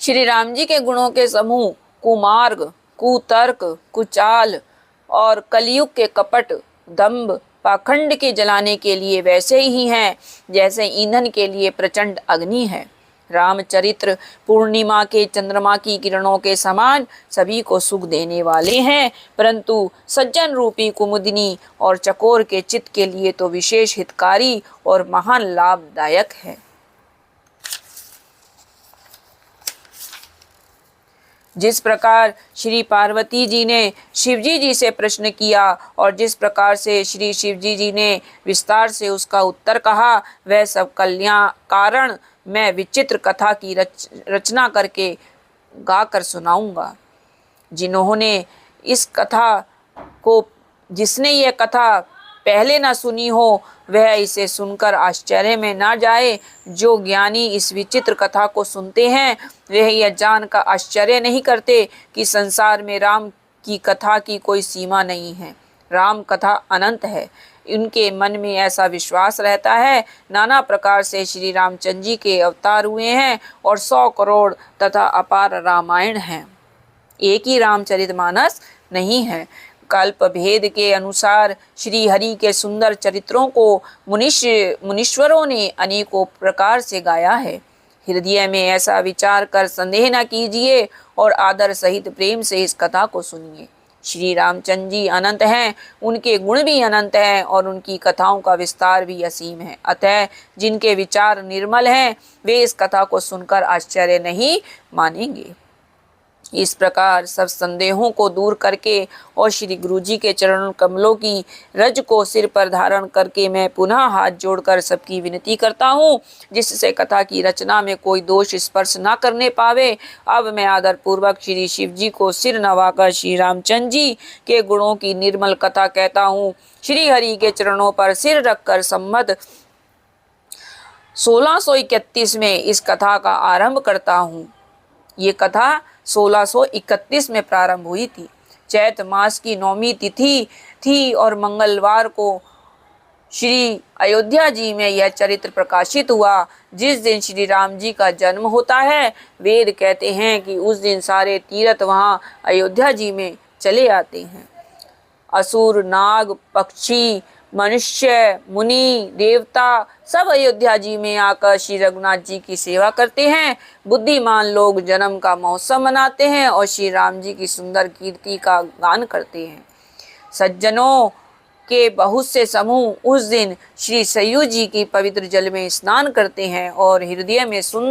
श्री राम जी के गुणों के समूह कुमार्ग, कुतर्क, कुचाल और कलयुग के कपट, दंभ, पाखंड के जलाने के लिए वैसे ही हैं जैसे ईंधन के लिए प्रचंड अग्नि है। रामचरित्र पूर्णिमा के चंद्रमा की किरणों के समान सभी को सुख देने वाले हैं, परंतु सज्जन रूपी कुमुदिनी और चकोर के चित्त के लिए तो विशेष हितकारी और महान लाभदायक है। जिस प्रकार श्री पार्वती जी ने शिवजी जी से प्रश्न किया और जिस प्रकार से श्री शिवजी जी ने विस्तार से उसका उत्तर कहा, वह सब कल्याण कारण मैं विचित्र कथा की रचना करके गाकर सुनाऊंगा। जिसने यह कथा पहले न सुनी हो वह इसे सुनकर आश्चर्य में ना जाए। जो ज्ञानी इस विचित्र कथा को सुनते हैं वह यह जानकर आश्चर्य नहीं करते कि संसार में राम की कथा की कोई सीमा नहीं है। राम कथा अनंत है। उनके मन में ऐसा विश्वास रहता है नाना प्रकार से श्री रामचंद्र जी के अवतार हुए हैं और 100 करोड़ तथा अपार रामायण हैं। एक ही रामचरितमानस नहीं है। कल्प भेद के अनुसार श्री हरि के सुंदर चरित्रों को मुनीश्वरों ने अनेकों प्रकार से गाया है। हृदय में ऐसा विचार कर संदेह न कीजिए और आदर सहित प्रेम से इस कथा को सुनिए। श्री रामचंद्र जी अनंत हैं, उनके गुण भी अनंत हैं और उनकी कथाओं का विस्तार भी असीम है। अतः जिनके विचार निर्मल हैं वे इस कथा को सुनकर आश्चर्य नहीं मानेंगे। इस प्रकार सब संदेहों को दूर करके और श्री गुरु जी के चरण कमलों की रज को सिर पर धारण करके मैं पुनः हाथ जोड़कर सबकी विनती करता हूँ, जिससे कथा की रचना में कोई दोष स्पर्श न करने पावे। अब मैं आदर पूर्वक श्री शिव जी को सिर नवाकर श्री रामचंद्र जी के गुणों की निर्मल कथा कहता हूँ। श्री हरि के चरणों पर सिर रखकर सम्मत 1631 में इस कथा का आरंभ करता हूँ। ये कथा 1631 में प्रारंभ हुई थी। चैत मास की 9वीं तिथि थी और मंगलवार को श्री अयोध्या जी में यह चरित्र प्रकाशित हुआ। जिस दिन श्री राम जी का जन्म होता है, वेद कहते हैं कि उस दिन सारे तीर्थ वहाँ अयोध्या जी में चले आते हैं। असुर, नाग, पक्षी, मनुष्य, मुनि, देवता सब अयोध्या जी में आकर श्री रघुनाथ जी की सेवा करते हैं। बुद्धिमान लोग जन्म का महोत्सव मनाते हैं और श्री राम जी की सुंदर कीर्ति का गान करते हैं। सज्जनों के बहुत से समूह उस दिन श्री सरयू जी की पवित्र जल में स्नान करते हैं और हृदय में सुंदर